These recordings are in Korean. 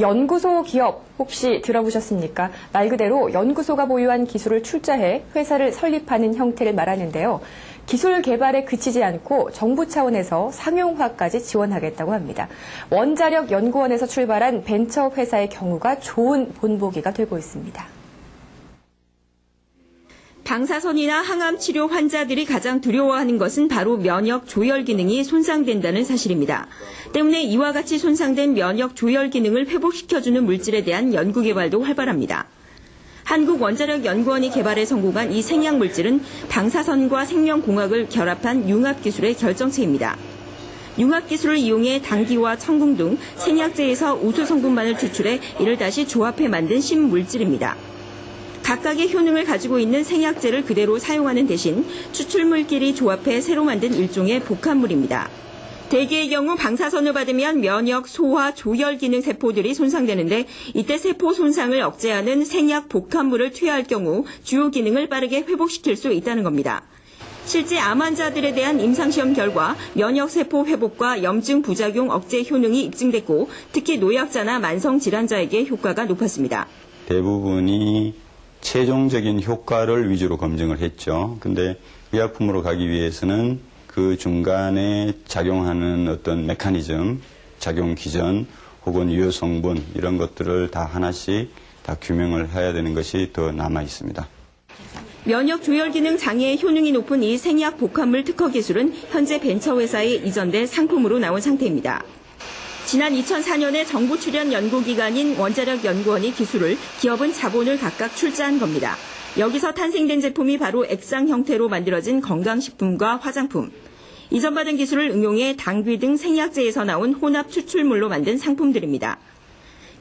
연구소 기업 혹시 들어보셨습니까? 말 그대로 연구소가 보유한 기술을 출자해 회사를 설립하는 형태를 말하는데요. 기술 개발에 그치지 않고 정부 차원에서 상용화까지 지원하겠다고 합니다. 원자력 연구원에서 출발한 벤처 회사의 경우가 좋은 본보기가 되고 있습니다. 방사선이나 항암 치료 환자들이 가장 두려워하는 것은 바로 면역 조절 기능이 손상된다는 사실입니다. 때문에 이와 같이 손상된 면역 조절 기능을 회복시켜주는 물질에 대한 연구 개발도 활발합니다. 한국원자력연구원이 개발에 성공한 이 생약 물질은 방사선과 생명공학을 결합한 융합 기술의 결정체입니다. 융합 기술을 이용해 당귀와 청궁 등 생약제에서 우수 성분만을 추출해 이를 다시 조합해 만든 신물질입니다. 각각의 효능을 가지고 있는 생약제를 그대로 사용하는 대신 추출물끼리 조합해 새로 만든 일종의 복합물입니다. 대개의 경우 방사선을 받으면 면역, 소화, 조혈 기능 세포들이 손상되는데 이때 세포 손상을 억제하는 생약 복합물을 투여할 경우 주요 기능을 빠르게 회복시킬 수 있다는 겁니다. 실제 암 환자들에 대한 임상시험 결과 면역세포 회복과 염증 부작용 억제 효능이 입증됐고 특히 노약자나 만성질환자에게 효과가 높았습니다. 대부분이 최종적인 효과를 위주로 검증을 했죠. 근데 의약품으로 가기 위해서는 그 중간에 작용하는 어떤 메커니즘, 작용 기전, 혹은 유효 성분 이런 것들을 다 하나씩 다 규명을 해야 되는 것이 더 남아 있습니다. 면역 조절 기능 장애의 효능이 높은 이 생약 복합물 특허 기술은 현재 벤처회사에 이전돼 상품으로 나온 상태입니다. 지난 2004년에 정부 출연 연구기관인 원자력연구원이 기술을, 기업은 자본을 각각 출자한 겁니다. 여기서 탄생된 제품이 바로 액상 형태로 만들어진 건강식품과 화장품. 이전받은 기술을 응용해 당귀 등 생약제에서 나온 혼합 추출물로 만든 상품들입니다.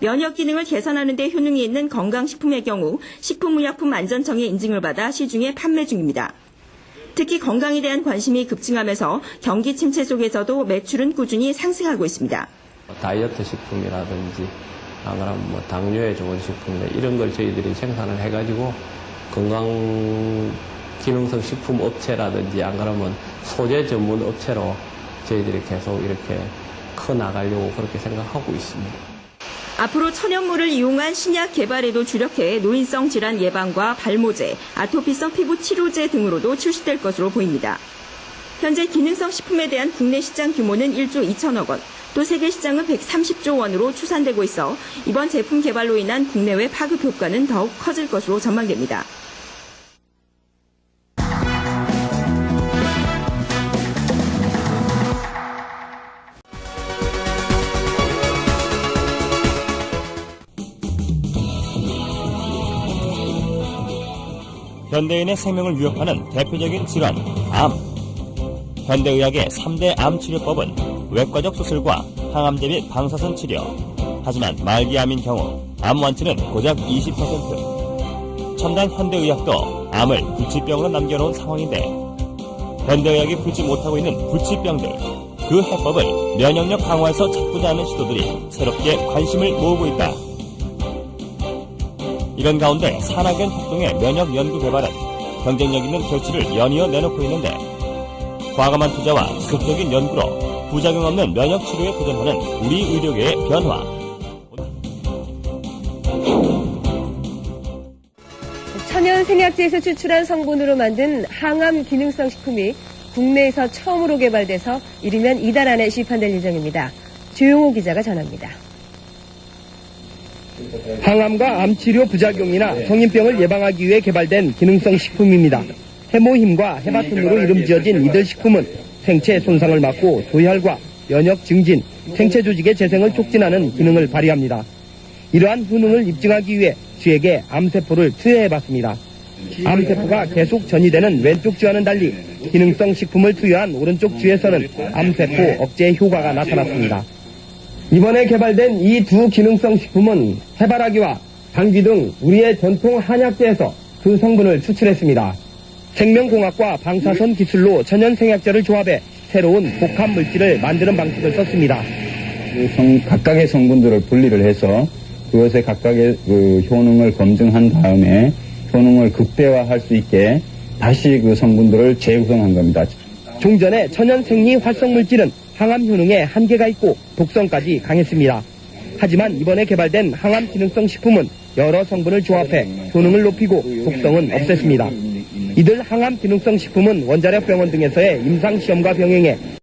면역 기능을 개선하는 데 효능이 있는 건강식품의 경우 식품의약품안전청의 인증을 받아 시중에 판매 중입니다. 특히 건강에 대한 관심이 급증하면서 경기 침체 속에서도 매출은 꾸준히 상승하고 있습니다. 다이어트 식품이라든지 안 그러면 뭐 당뇨에 좋은 식품이나 이런 걸 저희들이 생산을 해가지고 건강 기능성 식품 업체라든지 안 그러면 소재 전문 업체로 저희들이 계속 이렇게 커 나가려고 그렇게 생각하고 있습니다. 앞으로 천연물을 이용한 신약 개발에도 주력해 노인성 질환 예방과 발모제, 아토피성 피부 치료제 등으로도 출시될 것으로 보입니다. 현재 기능성 식품에 대한 국내 시장 규모는 1조 2천억 원, 또 세계 시장은 130조 원으로 추산되고 있어 이번 제품 개발로 인한 국내외 파급 효과는 더욱 커질 것으로 전망됩니다. 현대인의 생명을 위협하는 대표적인 질환, 암. 현대의학의 3대 암 치료법은 외과적 수술과 항암제 및 방사선 치료. 하지만 말기암인 경우 암 완치는 고작 20%. 첨단 현대의학도 암을 불치병으로 남겨놓은 상황인데 현대의학이 풀지 못하고 있는 불치병들, 그 해법을 면역력 강화에서 찾고자 하는 시도들이 새롭게 관심을 모으고 있다. 이런 가운데 산학연 협동의 면역 연구 개발은 경쟁력 있는 결실을 연이어 내놓고 있는데 과감한 투자와 지속적인 연구로 부작용 없는 면역 치료에 도전하는 우리 의료계의 변화. 천연 생약제에서 추출한 성분으로 만든 항암 기능성 식품이 국내에서 처음으로 개발돼서 이르면 이달 안에 시판될 예정입니다. 조용호 기자가 전합니다. 항암과 암치료 부작용이나 성인병을 예방하기 위해 개발된 기능성 식품입니다. 해모힘과 해바톤으로 이름 지어진 이들 식품은 생체 손상을 막고 조혈과 면역 증진, 생체 조직의 재생을 촉진하는 기능을 발휘합니다. 이러한 효능을 입증하기 위해 쥐에게 암세포를 투여해봤습니다. 암세포가 계속 전이되는 왼쪽 쥐와는 달리 기능성 식품을 투여한 오른쪽 쥐에서는 암세포 억제 효과가 나타났습니다. 이번에 개발된 이 두 기능성 식품은 해바라기와 당귀 등 우리의 전통 한약재에서 그 성분을 추출했습니다. 생명공학과 방사선 기술로 천연생약제를 조합해 새로운 복합 물질을 만드는 방식을 썼습니다. 각각의 성분들을 분리를 해서 그것의 각각의 그 효능을 검증한 다음에 효능을 극대화할 수 있게 다시 그 성분들을 재구성한 겁니다. 종전의 천연생리 활성물질은 항암 효능에 한계가 있고 독성까지 강했습니다. 하지만 이번에 개발된 항암 기능성 식품은 여러 성분을 조합해 효능을 높이고 독성은 없앴습니다. 이들 항암 기능성 식품은 원자력 병원 등에서의 임상 시험과 병행해